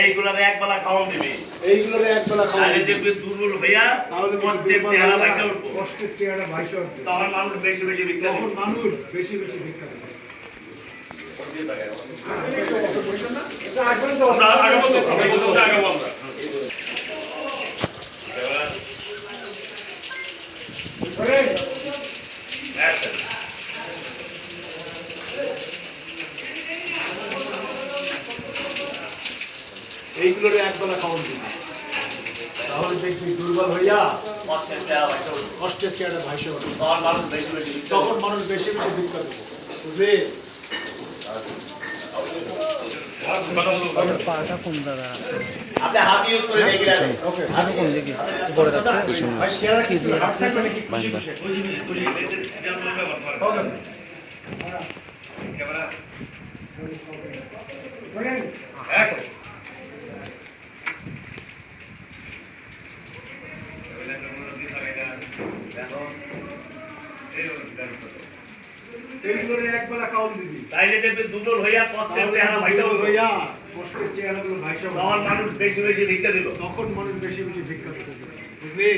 এইগুলোর এক বেলা খাওয়ান দিবি, এইগুলোর একবেলা খাওয়া তাহলে দেখবি দুর্বল হইয়া তাহলে কষ্টের চেহারা ভাইসা উঠবো, কষ্টের চেহারা ভাইসা উঠবে। তখন মানুষ বেশি বেশি ভিক্ষা তখন দিবে। মানুষ বেশি বেশি ভিক্ষা দেবে। এইগুলোর একবেলা খাওয়ান দিবি, তাহলে দেখবি দুর্বল হইয়া কষ্টের চেহারা ভাইসা উঠবো, কষ্টের চেহারা ভাইসা উঠবে। তখন মানুষ বেশি বেশি ভিক্ষা তখন দিবে। মানুষ বেশি বেশি ভিক্ষা দেবে। বুঝলি? পাটা কম দাদা আপনি হাত ইউজ করে দেখে রাখেন। ওকে। আরো কম দেখি উপরে যাচ্ছে পিছনে ভাই চেহারা কি দিয়ে বান্দা এইগুলোর একবেলা খাওয়ান দিবি, তাইলে দেখবি দুর্বল হইয়া কষ্টের চেহারা ভাইসা উঠবো, হইয়া কষ্টের চেহারাগুলো ভাইসা উঠবে। তখন মানুষ বেশি বেশি ভিক্ষা দিল। তখন মানুষ বেশি বেশি ভিক্ষা দেবে। বুঝলি?